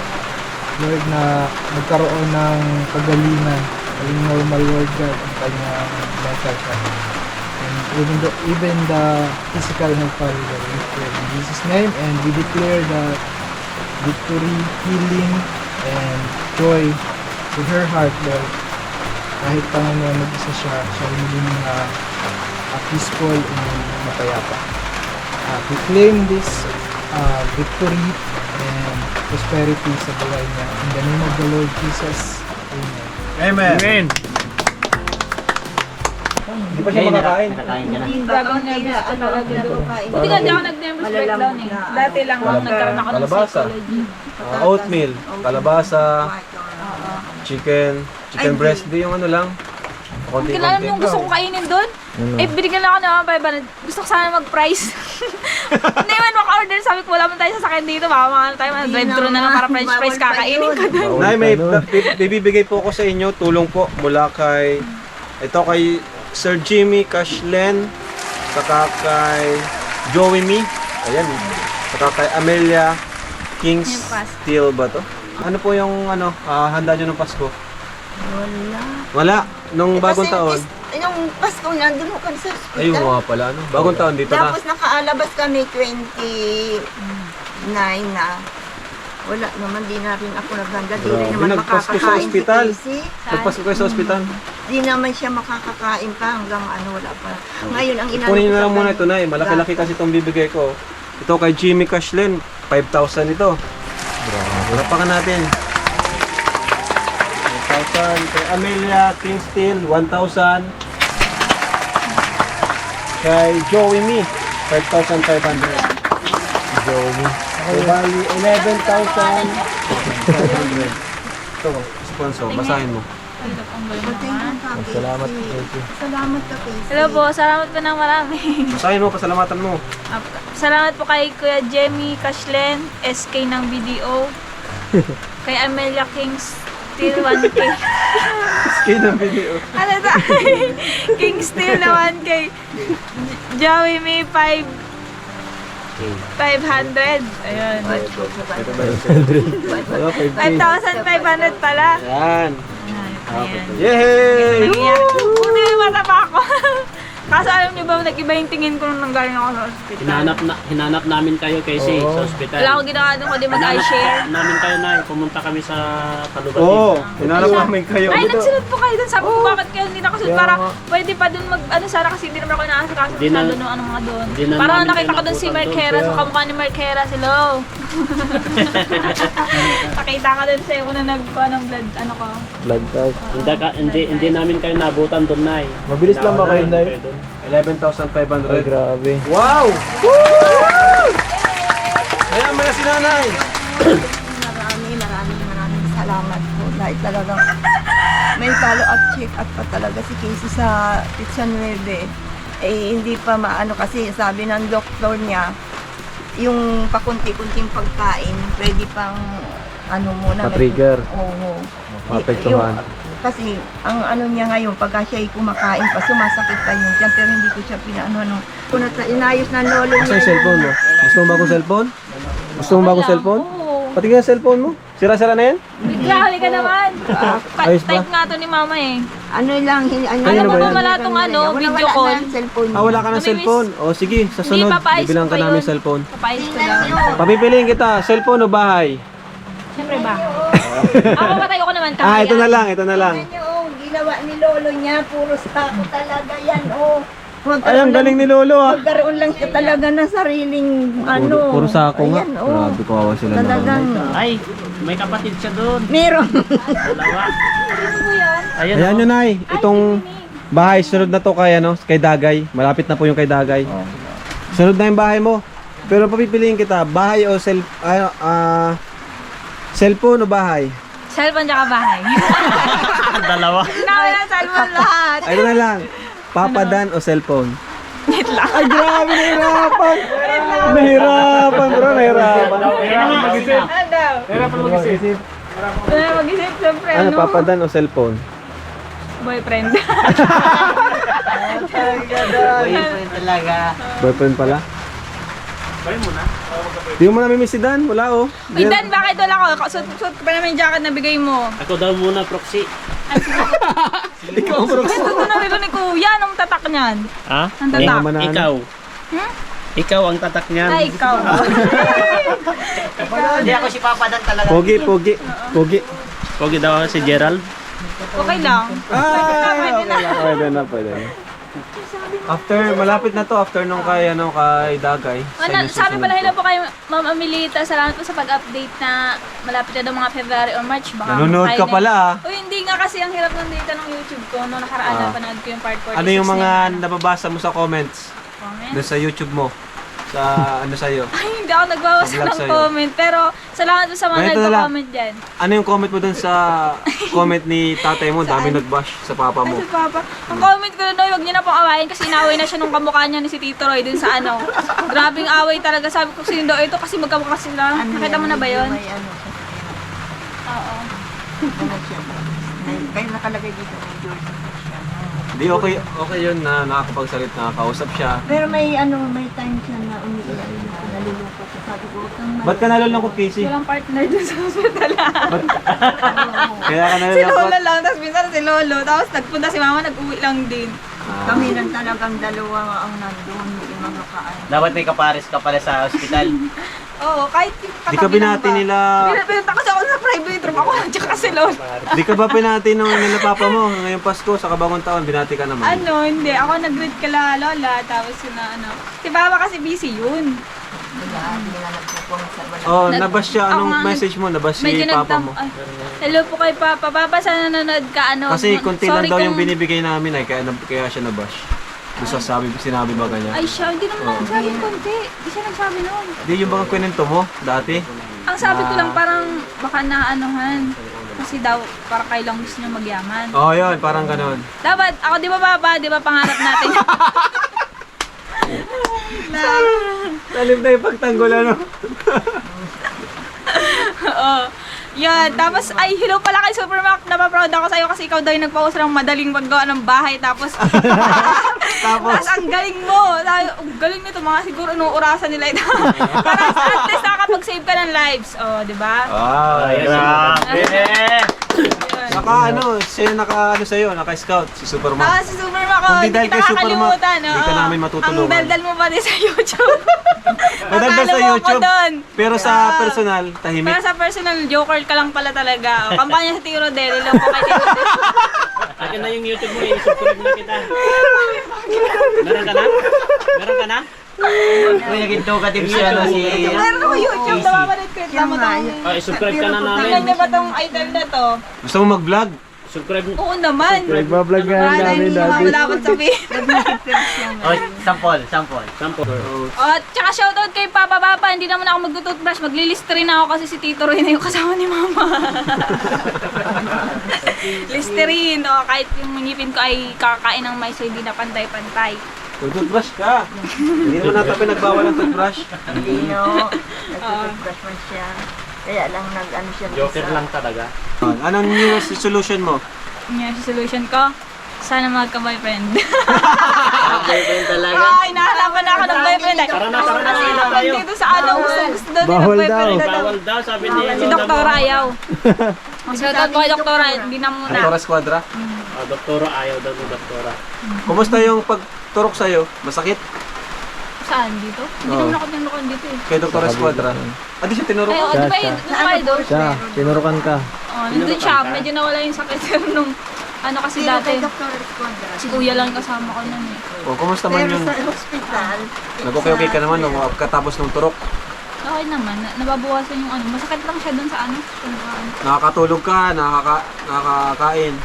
Speaker 6: Lord, na magkaroon ng kagalingan, maging normal, Lord God, ang kanyang mental health. And even the physical health, Father God, we pray in Jesus' name, and we declare that victory, healing, and joy to her heart, Lord. Kahit Panginoon, mag-isa siya maging peaceful and mapayapa. We claim this victory and prosperity sa buhay niya. In the name of the Lord Jesus. Amen.
Speaker 1: Amen. Hindi pa siya makakain.
Speaker 3: Nakakain ka na.
Speaker 4: Gagawin nervous ko talaga. Hindi ka ako nag-nervous breakdown eh. Dati lang ako nagkaroon ako ng
Speaker 1: Kalabasa.
Speaker 4: psychology.
Speaker 1: Oatmeal, kalabasa, chicken breast, hindi yung ano lang.
Speaker 4: Hindi ka alam yung gusto ko kainin doon. Eh, binigyan lang ako ng 500. Gusto ko sana mag-price. Hindi man maka-order. Sabi ko, wala man tayo sasakyan dito. Baka mga tayo, drive-thru na lang para french fries kakainin ko doon.
Speaker 1: Nay, may bibigay po ko sa inyo, tulong po mula kay, ito kay Sir Jimmy Cashlen, saka kay Joey Me, ayan, saka kay Amelia Kings Steel ba to? Ano po yung handa nyo ng Pasko? Wala. Nung bagong taon?
Speaker 5: Nung Pasko, nandun ko kami sa hospital.
Speaker 1: Ayun nga pala, bagong taon dito na.
Speaker 5: Tapos nakaalabas kami 29 na. Wala naman, di na rin ako naghanda. Di rin naman
Speaker 1: Nagpasko sa
Speaker 5: makakakain si
Speaker 1: ospital.
Speaker 5: Casey.
Speaker 1: Nagpasko kayo sa ospital.
Speaker 5: Di naman siya makakakain pa hanggang wala pa. Ngayon, ang inano
Speaker 1: Kunin
Speaker 5: ko
Speaker 1: na
Speaker 5: sa
Speaker 1: lang muna
Speaker 5: kanya,
Speaker 1: ito na malaki-laki kasi itong bibigay ko. Ito kay Jimmy Cashlen, 5,000 ito. Walapakan natin. 5,000. Kay Amelia Kingston, 1,000. Kay Joey Me, 5,500. Joey. So, bali, 11,500. Ito, sponsor. Basahin mo.
Speaker 5: Salamat, Casey. Salamat ka, Casey.
Speaker 4: Hello po, salamat po ng marami.
Speaker 1: Basahin mo, pasalamatan mo.
Speaker 4: Salamat po kay Kuya Jemmy Cashlen, SK ng BDO. Kay Amelia Kings Steel 1K.
Speaker 1: Skin ng video.
Speaker 4: Ano to? King Steel na 1K. Joey May 500. Ayun. 5,500 pala.
Speaker 1: Yan.
Speaker 4: Ayan.
Speaker 1: Yay!
Speaker 4: Nangiyak. Buti may mata pa ako. Kaso alam niyo ba, nag-iba yung tingin ko nung nanggaling ako sa ospital.
Speaker 3: Hinanap namin kayo kasi sa ospital.
Speaker 4: Wala akong ginawa doon kundi mag-eye-share.
Speaker 3: Namin kayo na, pumunta kami sa Kalubat.
Speaker 1: Oo, hinanap namin kayo.
Speaker 4: Ay, nagsunod po kayo doon. Sabi ko, bakit kayo hindi nakasunod? Para pwede pa doon sana kasi hindi naman ako inaasikaso masyado nung ano mga doon. Parang nakita ko doon si Marquera, so kamukha ni Marquera, hello. Nakita ka doon sa'yo kung na nagkuha ng blood,
Speaker 2: Blood test.
Speaker 3: Hindi namin kayo nabutan doon na.
Speaker 2: Mabilis lang ba kayo, Nay?
Speaker 1: 11,500.
Speaker 2: Ay, grabe.
Speaker 1: Wow! Ayan mo na si nanay.
Speaker 5: Maraming salamat po. Dahil talagang may follow-up check-up pa talaga si Casey sa Pizza 9. Hindi pa maano kasi sabi ng doktor niya, yung pakunti-kunting pagkain, pwede pang muna.
Speaker 2: Pa-trigger.
Speaker 5: Oo.
Speaker 2: Maapektuhan.
Speaker 5: Kasi ang niya ngayon, pagka siya'y kumakain pa, sumasakit pa yun dyan, pero hindi ko siya pinaano. Kung inayos na lolo niya.
Speaker 1: Asa yung cellphone mo? Gusto mo bagong cellphone? Gusto mo bagong cellphone?
Speaker 4: Oo.
Speaker 1: Patingin ang cellphone mo. Sira-sira na yan?
Speaker 4: Bigla, hali ka naman.
Speaker 1: Ayos ba?
Speaker 4: Type nga to ni mama eh.
Speaker 5: Ano lang,
Speaker 1: Kanino ba yan?
Speaker 4: Wala tong video call.
Speaker 5: Wala na cellphone.
Speaker 1: Wala ka ng cellphone. O sige, sa sunod,
Speaker 4: papaayos
Speaker 1: bibilang
Speaker 4: ko
Speaker 1: ka
Speaker 4: pa
Speaker 1: namin
Speaker 4: yun.
Speaker 1: cellphone.
Speaker 4: Papayos ko lang.
Speaker 1: Papipiliin kita, cellphone o bahay?
Speaker 4: Siyempre ba? Ako patay ko naman kaya.
Speaker 1: Ito na lang, ito na lang.
Speaker 5: Ginawa ni lolo niya, puro sako talaga yan,
Speaker 2: Ay, ang galing ni Lolo ah.
Speaker 5: Magkaroon lang siya talaga ng sariling ano.
Speaker 2: Puro sako nga.
Speaker 5: Ayan, oh.
Speaker 2: Grabe, kawawa sila na.
Speaker 5: Talagang
Speaker 3: Ay, may kapatid siya doon.
Speaker 5: meron.
Speaker 3: Dalawa. Ayan,
Speaker 2: Ayan yun ay, itong bahay, sunod na to kay, ano, kay Dagay. Malapit na po yung kay Dagay. Sunod na yung bahay mo. Pero papipiliin kita, bahay o cellphone o bahay?
Speaker 4: Cellphone tsaka bahay.
Speaker 3: Dalawa.
Speaker 4: Namin ang cellphone lahat.
Speaker 2: Ano na lang, Papa Dan o cellphone?
Speaker 4: Net lang.
Speaker 2: Ay, grabe, nahirapan! Nahirapan, bro, nahirapan.
Speaker 4: Ano daw?
Speaker 2: Mag-isip.
Speaker 4: Mag-isip, siyempre,
Speaker 2: Ano, Papa Dan o cellphone?
Speaker 4: Boyfriend.
Speaker 3: Boyfriend talaga.
Speaker 2: Boyfriend pala? Di mo namimiss si Dan? Wala oh.
Speaker 4: Uy, Dan, bakit wala ko? Suot ko pa naman yung jacket na bigay mo.
Speaker 3: Ako daw muna, proxy.
Speaker 2: Ikaw, bro.
Speaker 4: Ito ko na rin ni Kuya, anong tatak niyan?
Speaker 3: Ha?
Speaker 4: Ang tatak.
Speaker 2: Tama na, ano?
Speaker 3: Ikaw.
Speaker 4: Hmm?
Speaker 3: Ikaw ang tatak niyan.
Speaker 4: Ay, ikaw.
Speaker 3: Hindi ako si Papa Dan talaga.
Speaker 2: Pogi, pogi. Pogi.
Speaker 3: Pogi daw ako si Gerald.
Speaker 4: Okay lang.
Speaker 2: Pwede na, pwede na. After, malapit na to, after nung kay, ano, kay Dagay.
Speaker 4: Sabi pala hello po kay Ma'am Amelita. Salamat po sa pag-update na malapit na daw mga February or March. Baka
Speaker 2: Nanonood ka
Speaker 4: makain
Speaker 2: pala ah.
Speaker 4: Uy, hindi nga kasi ang hirap ng data ng YouTube ko. Noong nakaraan na panood ko yung part 46
Speaker 2: Ano yung mga
Speaker 4: na
Speaker 2: nababasa mo sa comments?
Speaker 4: comment.
Speaker 2: Doon sa YouTube mo? Sa ano sa'yo?
Speaker 4: Ay, hindi ako nagbabasa
Speaker 2: Vlog
Speaker 4: ng
Speaker 2: sa'yo.
Speaker 4: comment. Pero salamat po sa mga
Speaker 2: Ganito na lang.
Speaker 4: nagko-comment dyan.
Speaker 2: Ano yung comment mo doon sa comment ni tatay mo? Dami nag-bash sa papa
Speaker 4: Ay,
Speaker 2: mo.
Speaker 4: si Papa. Ang comment ko na, huwag niyo na pong awayin kasi inaway na siya nung kamukha niya ni si Tito Roy dun sa ano. Grabing away talaga. Sabi ko, sino daw ito kasi magkamukha sila. Nakita mo na ba yun?
Speaker 5: May ano siya.
Speaker 4: Oo.
Speaker 5: Ano siya. Kaya nakalagay dito may George siya.
Speaker 2: Di okay yun na nakakapagsalit, nakakausap siya.
Speaker 5: Pero may ano, may time siya na umiiyak. Nalulungkot siya. Sabi ko, huwag kang
Speaker 2: Ba't ka nalulungkot, Casey?
Speaker 4: Walang partner dun sa hospital.
Speaker 2: Kaya ka
Speaker 4: Si
Speaker 2: nalulungkot?
Speaker 4: Lolo lang, tapos minsan si Lolo. Tapos nagpunta si Mama, nag-uwi lang din.
Speaker 5: Kami lang talagang dalawa ang nandun. Hindi makakaan.
Speaker 3: Dapat may kapares ka pala sa hospital.
Speaker 4: Oo, kahit yung
Speaker 2: Di ka binati nila,
Speaker 4: Pinunta kasi ako sa private room. Ako lang tsaka si Lolo.
Speaker 2: di ka ba pinati nung nila papa mo ngayong Pasko sa kabagong taon? Binati ka naman.
Speaker 4: Ano, hindi. Ako nag-greet kala Lola. Tapos yun na ano. Si Papa kasi busy yun.
Speaker 5: Hindi nila nagpupunta sa wala.
Speaker 2: Oh, nabash siya.
Speaker 4: Ako
Speaker 2: Anong
Speaker 4: nga,
Speaker 2: message mo? Nabash si
Speaker 4: Medyo
Speaker 2: papa mo?
Speaker 4: Ay, hello po kay Papa. Papa, sana nanonood ka. Ano,
Speaker 2: Kasi konti lang
Speaker 4: sorry
Speaker 2: daw yung
Speaker 4: kung-
Speaker 2: binibigay namin ay kaya siya nabash. Doon sa sinabi ba kanya?
Speaker 4: Ay, siya. Hindi naman ako nagsabi konti. Hindi siya nagsabi noon.
Speaker 2: Di yung mga kwento mo dati?
Speaker 4: Ang sabi ko lang parang baka naanuhan. Kasi daw, parang kailang gusto niya magyaman.
Speaker 2: Oh, yun. Parang ganun.
Speaker 4: Dapat, ako di ba Papa? Di ba pangarap natin?
Speaker 2: Talim na yung pagtanggol, ano?
Speaker 4: Oo. Yan. Tapos, ay, hello pala kay Supermac. Napaproud ako sa'yo kasi ikaw daw yung nagpaus ng madaling paggawa ng bahay. Tapos,
Speaker 2: Tapos,
Speaker 4: ang galing mo. Sabi, ang galing nito. Mga siguro nung orasan nila ito. Para at least nakakapag-save ka ng lives. Oh, di ba?
Speaker 2: wow.
Speaker 3: Grabe!
Speaker 2: Sino naka sa'yo? Naka-scout? Si Superman.
Speaker 4: Ah, si Supermac. Oh,
Speaker 2: Kung di
Speaker 4: hindi
Speaker 2: dahil
Speaker 4: kita
Speaker 2: kay Supermac,
Speaker 4: kakalimutan.
Speaker 2: di ka
Speaker 4: oo.
Speaker 2: namin matutulungan.
Speaker 4: Ang daldal mo pa din sa YouTube.
Speaker 2: Madaldal sa
Speaker 4: Follow mo
Speaker 2: YouTube.
Speaker 4: ko doon.
Speaker 2: Pero sa personal, tahimik.
Speaker 4: Pero sa personal, joker ka lang pala talaga. O, kampanya sa Tiro Del. Ilaw ko kay Tiro Del.
Speaker 3: Akin na yung YouTube mo, i-subscribe na kita. Meron ka na? Meron ka na? Uy, naging talkative si ano si...
Speaker 4: Meron ako YouTube. Namamalit ko. Tama
Speaker 3: Oh, i-subscribe ka na
Speaker 4: Tingnan
Speaker 3: namin.
Speaker 4: niyo ba tong item na to?
Speaker 2: Gusto mo mag-vlog?
Speaker 3: Subscribe mo.
Speaker 4: Oo naman.
Speaker 2: Nagbablog
Speaker 4: Namin dapat sabihin.
Speaker 3: Oh, sample.
Speaker 4: Oh, tsaka shoutout kay Papa. Hindi naman ako mag-toothbrush. Maglilisterin ako kasi si Tito Roy na yung kasama ni Mama. Listerin. O, kahit yung ngipin ko ay kakain ng mais, so hindi na pantay-pantay.
Speaker 2: Toothbrush ka. Hindi naman natin pinagbawal ang toothbrush.
Speaker 5: Hindi no. Nagtutubrush man siya. Kaya lang nag-ano siya.
Speaker 3: Joker lang talaga.
Speaker 2: Anong new solution mo?
Speaker 4: Yung solution ko, sana magka-boyfriend.
Speaker 3: Boyfriend talaga.
Speaker 4: Ay, nahalapan na ako ng boyfriend.
Speaker 3: Tara na
Speaker 4: Kasi
Speaker 3: tayo.
Speaker 4: dito sa ano, gusto daw nila
Speaker 2: Bawal
Speaker 4: boyfriend na daw.
Speaker 3: Bawal daw, sabi ni
Speaker 4: Si Doktora ayaw. Shoutout ko kay Doktora, hindi na muna.
Speaker 2: Doktora Squadra.
Speaker 3: Doktora, ayaw daw ni Doktora.
Speaker 2: Kumusta yung pagturok sa'yo? Masakit?
Speaker 4: Saan? Dito? Hindi
Speaker 2: Oo.
Speaker 4: naman ako tinurukan dito eh.
Speaker 2: Kay Doktora Squadra. Di siya tinurok?
Speaker 4: Ay, di ba yun? Doon tayo doon?
Speaker 2: Siya, tinurukan ka.
Speaker 4: Oh, nandun siya. Medyo nawala yung sakit nung Ano kasi
Speaker 5: Pero
Speaker 4: dati,
Speaker 5: kay Dr. Esquadra.
Speaker 4: si kuya lang yung kasama ko nun eh.
Speaker 2: O, kumusta man
Speaker 5: Pero
Speaker 2: yun?
Speaker 5: sa hospital,
Speaker 2: Nag-okay ka naman nung katapos ng turok?
Speaker 4: Okay naman, nababawasan yung ano. Masakit lang siya dun sa ano.
Speaker 2: Nakakatulog ka, nakakakain.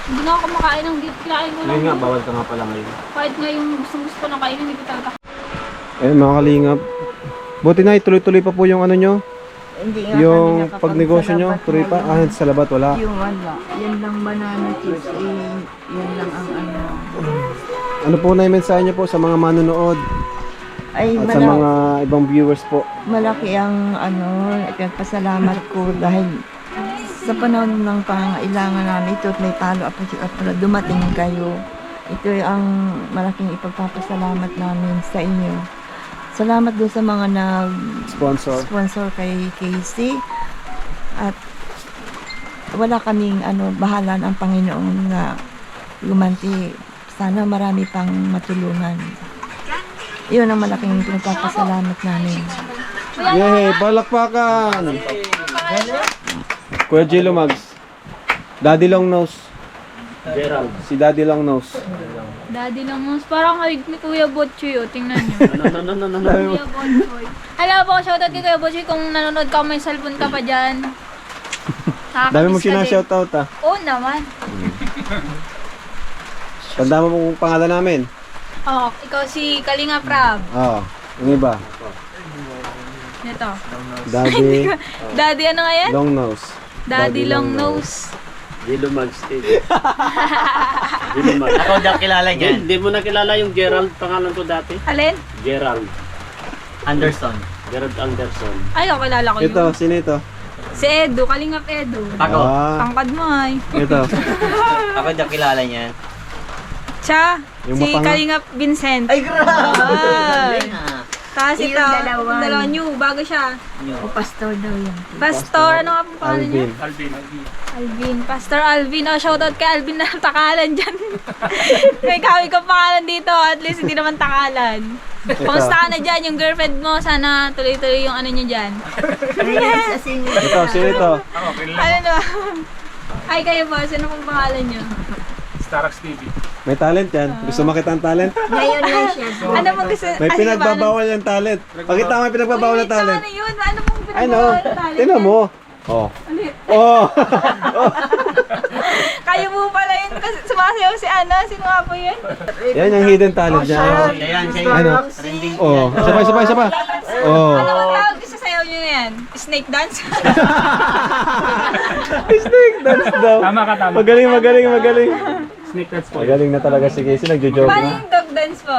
Speaker 4: Hindi na ako kumakain ng kinain ko lang.
Speaker 2: Ngayon nga, bawal ka nga pala ngayon.
Speaker 4: Kahit nga yung gusto ko na kainin, hindi ko talaga.
Speaker 2: Ayun mga kalingap. Buti na, tuloy-tuloy pa po yung ano nyo.
Speaker 5: hindi nga
Speaker 2: Yung
Speaker 5: kami
Speaker 2: pagnegosyo nyo,
Speaker 5: nakapagpasalamat
Speaker 2: tuloy pa.
Speaker 5: ngayon.
Speaker 2: Sa labat wala.
Speaker 5: Yung wala. Yan lang banana chips, yan lang ang ano.
Speaker 2: Ano po na yung mensahe nyo po sa mga manonood
Speaker 5: Ay,
Speaker 2: at sa mga ibang viewers po?
Speaker 5: malaki ang ano, ipagpasalamat ko dahil sa panahon ng pangailangan namin ito at may follow-up na dumating kayo. Ito ang malaking ipagpapasalamat namin sa inyo. Salamat doon sa mga
Speaker 2: Sponsor.
Speaker 5: nag-sponsor kay Casey. At wala kaming ano, bahala ang Panginoon na gumanti. Sana marami pang matulungan. Iyon ang malaking pinagpapasalamat namin.
Speaker 2: Yay! Palakpakan! Kuya Jello Mags. Daddy Long Nose.
Speaker 3: Gerald.
Speaker 2: Si Daddy Long Nose.
Speaker 4: Daddy lang mas parang kay ni Kuya Botchoy, oh. Tingnan nyo.
Speaker 3: No.
Speaker 4: Kuya Botchoy. Alam po, shoutout kay Kuya Botchoy kung nanonood ka, may cellphone ka pa dyan.
Speaker 2: Dami mong
Speaker 4: Nakakamiss ka din.
Speaker 2: sinashoutout ah.
Speaker 4: Oo naman.
Speaker 2: Tanda mo kung pangalan namin.
Speaker 4: Oh, ikaw si Kalinga Prab.
Speaker 2: Oo. Yung iba.
Speaker 4: Ito.
Speaker 2: Daddy
Speaker 4: Daddy ano nga yan?
Speaker 2: Long Nose.
Speaker 4: Daddy Long Nose.
Speaker 3: Dilo Magstead. Dilo Mag. Ako di kilala niyan. Hindi mo na kilala yung Gerald, pangalan ko dati.
Speaker 4: Alin?
Speaker 3: Gerald. Anderson. Gerald Anderson.
Speaker 4: Ay, ako kilala ko yun.
Speaker 2: Ito, sino ito?
Speaker 4: Si Edu, Kalingap Edu.
Speaker 3: Ako.
Speaker 4: Tangkad mo ay.
Speaker 2: Ito.
Speaker 3: Ako di kilala niyan.
Speaker 4: Siya,
Speaker 2: Yung
Speaker 4: si
Speaker 2: mapanga-
Speaker 4: Kalingap Vincent.
Speaker 3: Ay, grabe.
Speaker 4: Tapos ito,
Speaker 5: Yung dalawa.
Speaker 4: new, bago siya.
Speaker 5: O pastor daw yan.
Speaker 4: Pastor, ano nga pong pangalan niya?
Speaker 2: Alvin.
Speaker 4: Alvin. Pastor Alvin. Oh, shoutout kay Alvin na takalan dyan. May kawig kang pangalan dito. At least hindi naman takalan. Kumusta ka na dyan? Yung girlfriend mo, sana tuloy-tuloy yung ano nyo dyan.
Speaker 2: Ito, sino ito?
Speaker 4: Ano na? Ay, kayo ba? Sino pong pangalan nyo?
Speaker 2: May talent yan. Gusto makita ang talent?
Speaker 5: Ngayon lang siya.
Speaker 4: Ano mong gusto?
Speaker 2: May
Speaker 4: Ay,
Speaker 2: pinagbabawal yung talent. Pakita mo may pinagbabawal ng talent.
Speaker 4: Ano yun? Ano pong
Speaker 2: Ay no.
Speaker 4: pinagbabawal ng talent?
Speaker 2: Tingnan mo. Oh.
Speaker 4: Ulit.
Speaker 2: Oh.
Speaker 4: Kayo po pala yun. Kasi sumasayaw si Ana. Sino nga po yun?
Speaker 2: Yan yung hidden talent niya.
Speaker 3: Ayan,
Speaker 2: Ano? Oh. Sabay. Oh.
Speaker 4: Ano ang tawag sa sayaw nyo na yan? Snake dance?
Speaker 2: Snake dance daw. Tama. Magaling.
Speaker 3: Snake dance po.
Speaker 2: Magaling na talaga si Casey. Nagjo-joke
Speaker 4: Paano
Speaker 2: na.
Speaker 4: yung dog dance po?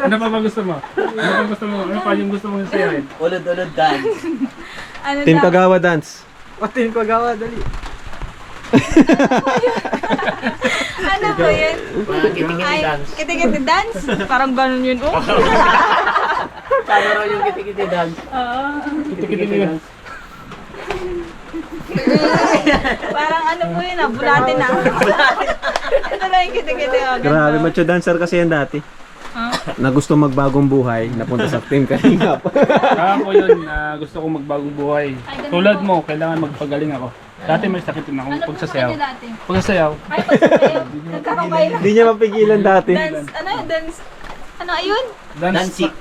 Speaker 7: Ano pa ba gusto mo? Ano pa yung gusto mong sayahin?
Speaker 3: Ulod-ulod dance.
Speaker 4: Ano
Speaker 2: Team
Speaker 4: daw?
Speaker 2: Kagawa Dance.
Speaker 4: Ano po yun?
Speaker 3: Mga kitikiti
Speaker 4: Ay,
Speaker 3: dance.
Speaker 4: kiti-kiti dance? Parang ganun yun. Oh.
Speaker 3: Paano raw yung kitikiti dance?
Speaker 4: Oo.
Speaker 3: Kitikiti dance.
Speaker 4: Parang ano po yun ah, bulate na. Ito lang yung kiti-kiti. Oh, ganito.
Speaker 2: Grabe, macho dancer kasi yan dati.
Speaker 4: Ah.
Speaker 2: Na gusto magbagong buhay, napunta sa Team Kalingap.
Speaker 7: Ako yun, gusto kong magbagong buhay.
Speaker 4: Ay, ganun
Speaker 7: Tulad
Speaker 4: po.
Speaker 7: mo, kailangan magpagaling ako. Dati may sakit din ako
Speaker 4: Ano po
Speaker 7: pagsasayaw.
Speaker 4: sa dati?
Speaker 7: Pagsasayaw,
Speaker 4: Ay, pagsasayaw. Nagkaroon kayo ng
Speaker 2: Hindi niya mapigilan dati.
Speaker 4: dance. Ano yun? Dance. Ano ayun?
Speaker 3: Dancing.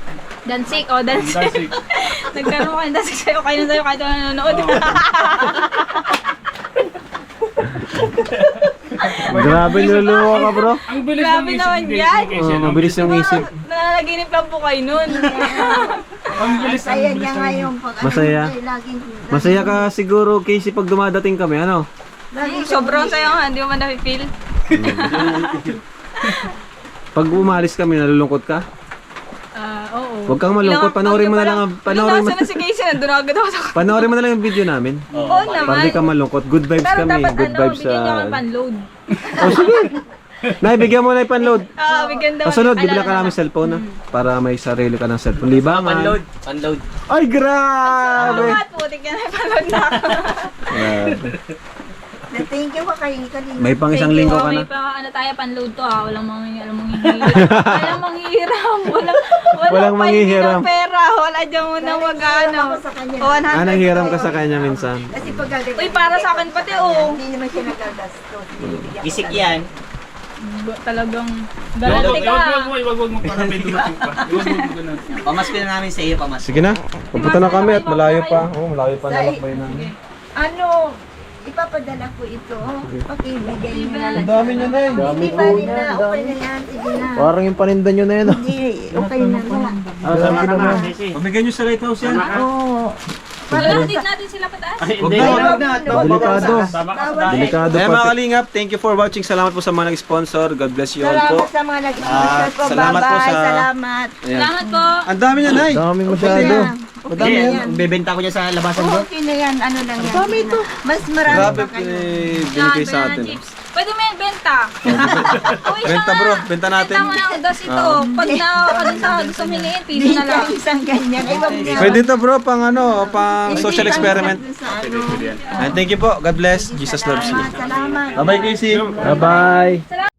Speaker 4: Dancing. Oh, dancing.
Speaker 7: dancing.
Speaker 4: Nagkaroon kayo ng dancing sa'yo. Kayo na sa'yo kahit wala nanonood.
Speaker 2: Grabe niluluwa ka bro.
Speaker 7: Ang bilis
Speaker 4: Grabe
Speaker 7: ng isip
Speaker 4: naman
Speaker 7: ni
Speaker 4: yan.
Speaker 7: Casey,
Speaker 2: Oh,
Speaker 7: no?
Speaker 2: mabilis yung isip.
Speaker 4: Nananaginip lang po kayo nun.
Speaker 7: Ang bilis, ang
Speaker 5: Kaya
Speaker 7: bilis
Speaker 5: niya
Speaker 7: ng...
Speaker 5: ngayon pag
Speaker 2: Masaya.
Speaker 5: laging
Speaker 2: Masaya ka siguro Casey pag dumadating kami, ano?
Speaker 4: Sobrang saya nga. Hindi mo man na-feel.
Speaker 2: Pag umalis kami, nalulungkot ka?
Speaker 4: Oo.
Speaker 2: Huwag kang malungkot, panoorin mo na lang ang- panoorin mo-
Speaker 4: Nung nasa na si Casey, nandun agad ako sa...
Speaker 2: Panoorin mo na lang yung video namin.
Speaker 4: Oo
Speaker 2: Para
Speaker 4: naman.
Speaker 2: di ka malungkot. Good vibes
Speaker 4: Pero
Speaker 2: kami.
Speaker 4: dapat
Speaker 2: Good
Speaker 4: ano,
Speaker 2: vibes
Speaker 4: bigyan niyo
Speaker 2: sa...
Speaker 4: kami pan-load.
Speaker 2: Oh, sige. Naibigyan mo na yung panload.
Speaker 4: Bigyan daw.
Speaker 2: Kasunod,
Speaker 4: Ay,
Speaker 2: bibila ka
Speaker 4: lalo
Speaker 2: namin cellphone, ha? Para may sarili ka ng cellphone. Libangan.
Speaker 3: Panload.
Speaker 2: Ay,
Speaker 4: Ano
Speaker 2: grabe!
Speaker 4: nga, putik yan. Pan-load na ako.
Speaker 2: Grabe.
Speaker 5: Thank you kay Kalinga.
Speaker 1: May pang isang linggo ka na.
Speaker 4: May pa, ano tayo, panload to ah. Walang manghihiram.
Speaker 2: Walang manghihiram.
Speaker 4: Pera. Wala dyan muna mag-ano.
Speaker 5: Sa kanya.
Speaker 4: 100.
Speaker 2: Nanghiram ka sa kanya minsan.
Speaker 5: Kasi pag gagawin.
Speaker 4: Uy, para sa akin pati oh.
Speaker 5: Hindi naman siya nagagastos.
Speaker 3: Gisik yan.
Speaker 4: Talagang galante ka.
Speaker 7: Iwag mo para may dumating pa. Iwag mo ganun.
Speaker 3: Pamasko na namin sa iyo, pamasko.
Speaker 2: Sige na. Pupunta na kami at malayo pa. Oh, malayo pa na lakbay namin.
Speaker 5: Ano, ipapadala ko ito. Pakibigay niyo na lang.
Speaker 2: Dami niya na eh.
Speaker 5: Hindi pa rin na, okay na yan. Sige na.
Speaker 2: Parang yung paninda nyo na yun.
Speaker 5: Hindi, okay na lang.
Speaker 3: Sama ka na.
Speaker 1: Pamigay nyo sa lighthouse yan.
Speaker 5: Oo.
Speaker 4: Wala, hindi natin sila pataas.
Speaker 3: Hindi,
Speaker 1: Wag
Speaker 3: na.
Speaker 2: Delikado.
Speaker 7: Sama ka sa
Speaker 2: Delikado
Speaker 1: Kaya mga
Speaker 2: pati.
Speaker 1: kalingap, thank you for watching. Salamat po sa mga nag-sponsor. God bless you all po.
Speaker 5: Salamat sa mga nag-sponsor po.
Speaker 1: salamat po
Speaker 5: Bye-bye.
Speaker 1: sa-
Speaker 5: Salamat.
Speaker 1: Ayan.
Speaker 4: Salamat po.
Speaker 1: Ang dami niya, Nay.
Speaker 2: Daming masyado.
Speaker 5: Okay na yan.
Speaker 3: Bebenta ko niya sa labasan
Speaker 5: Oo,
Speaker 3: doon.
Speaker 5: okay na yan. Ano lang yan. Dami ito. Mas marami
Speaker 1: Grabe
Speaker 5: pa kayo.
Speaker 1: binigay sa atin.
Speaker 4: Chips. Pwede mo yan benta. Uy,
Speaker 1: Benta bro, benta natin.
Speaker 4: Benta mo ng dos ito. Pag na ako dun sa gusto humingiin, piso na lang.
Speaker 5: Isang ganyan. Ay, wag na.
Speaker 1: Pwede to bro, pang ano, pang social experiment.
Speaker 5: Sa ano.
Speaker 1: And thank you po. God bless. Jesus loves you.
Speaker 5: Salamat.
Speaker 1: Bye-bye, Casey.
Speaker 2: Bye-bye.